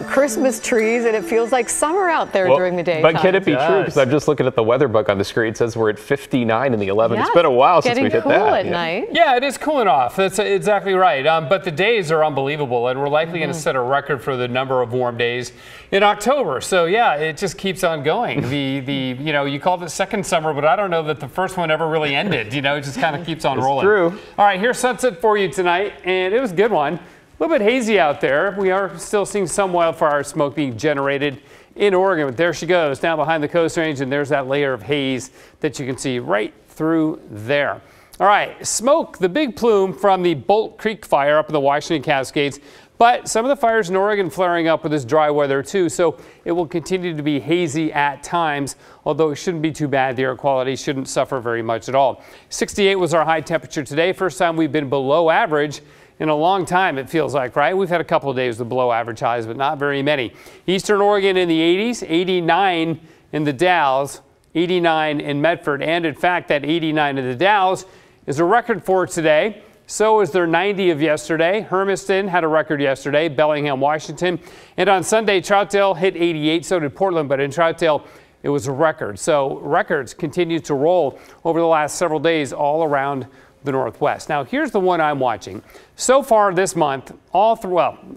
Christmas trees, and it feels like summer out there during the day. But can it be true? Because I'm just looking at the weather book on the screen. It says we're at 59 in the 11. It's been a while since we hit that. Getting cool at night. Yeah, it is cooling off. That's exactly right. But the days are unbelievable, and we're likely going to set a record for the number of warm days in October. So yeah, it just keeps on going. You called it second summer, but I don't know that the first one ever really ended. It just kind of keeps on rolling. True. All right, here's sunset for you tonight, and it was a good one. A little bit hazy out there. We are still seeing some wildfire smoke being generated in Oregon, but there she goes down behind the Coast Range, and there's that layer of haze that you can see right through there. All right, smoke, the big plume from the Bolt Creek fire up in the Washington Cascades, but some of the fires in Oregon flaring up with this dry weather too, so it will continue to be hazy at times, although it shouldn't be too bad. The air quality shouldn't suffer very much at all. 68 was our high temperature today. First time we've been below average in a long time, it feels like, right? We've had a couple of days with below average highs, but not very many. Eastern Oregon in the 80s, 89 in the Dalles, 89 in Medford, and in fact, that 89 in the Dalles is a record for today. So is their 90 of yesterday. Hermiston had a record yesterday, Bellingham, Washington. And on Sunday, Troutdale hit 88, so did Portland, but in Troutdale, it was a record. So records continue to roll over the last several days all around the Northwest. Now, here's the one I'm watching. So far this month,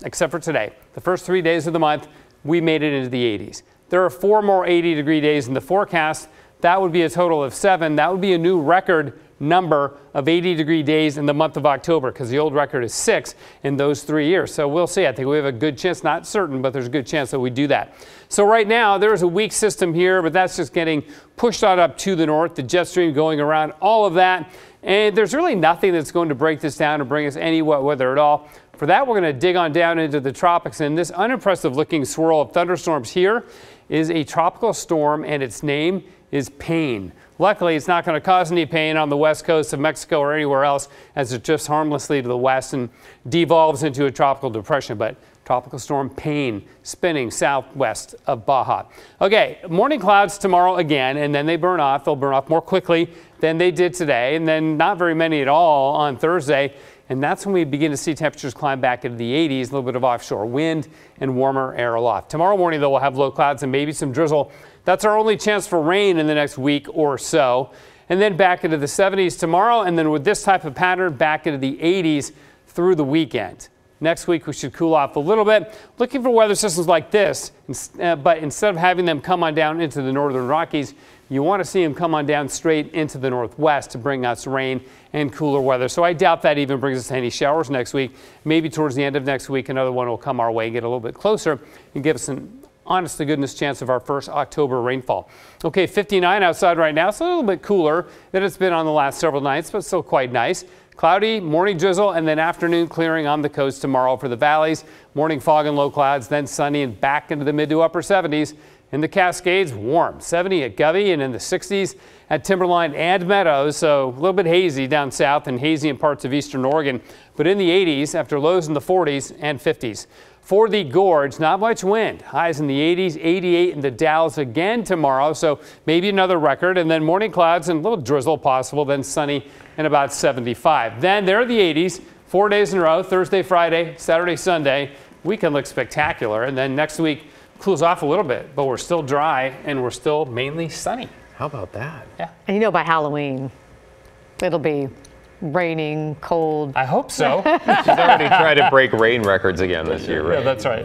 except for today, the first 3 days of the month, we made it into the 80s. There are 4 more 80-degree days in the forecast. That would be a total of 7. That would be a new record number of 80-degree days in the month of October, because the old record is 6 in those 3 years. So we'll see. I think we have a good chance, not certain, but there's a good chance that we do that. So right now, there's a weak system here, but that's just getting pushed on up to the north, the jet stream going around, all of that. And there's really nothing that's going to break this down and bring us any wet weather at all. For that, we're going to dig on down into the tropics. And this unimpressive looking swirl of thunderstorms here is a tropical storm, and its name is Pain. Luckily, it's not going to cause any pain on the west coast of Mexico or anywhere else, as it drifts harmlessly to the west and devolves into a tropical depression. But tropical storm Pain spinning southwest of Baja. Okay, morning clouds tomorrow again, and then they burn off. They'll burn off more quickly than they did today, and then not very many at all on Thursday. And that's when we begin to see temperatures climb back into the 80s, a little bit of offshore wind and warmer air aloft. Tomorrow morning, though, we'll have low clouds and maybe some drizzle. That's our only chance for rain in the next week or so. And then back into the 70s tomorrow, and then with this type of pattern, back into the 80s through the weekend. Next week, we should cool off a little bit. Looking for weather systems like this, but instead of having them come on down into the northern Rockies, you want to see them come on down straight into the northwest to bring us rain and cooler weather. So I doubt that even brings us any showers next week. Maybe towards the end of next week, another one will come our way, get a little bit closer, and give us an honest to goodness chance of our first October rainfall. Okay, 59 outside right now. It's a little bit cooler than it's been on the last several nights, but still quite nice. Cloudy, morning drizzle, and then afternoon clearing on the coast tomorrow for the valleys. Morning fog and low clouds, then sunny and back into the mid to upper 70s. In the Cascades, warm, 70 at Govey and in the 60s at Timberline and Meadows. So a little bit hazy down south and hazy in parts of eastern Oregon, but in the 80s after lows in the 40s and 50s. For the Gorge, not much wind. Highs in the 80s, 88 in the Dalles again tomorrow, so maybe another record. And then morning clouds and a little drizzle possible, then sunny and about 75. Then there are the 80s, 4 days in a row, Thursday, Friday, Saturday, Sunday. Weekend looks spectacular. And then next week cools off a little bit, but we're still dry and we're still mainly sunny. How about that? Yeah. And by Halloween, it'll be raining, cold. I hope so. She's already tried to break rain records again this year, right? Yeah, that's right.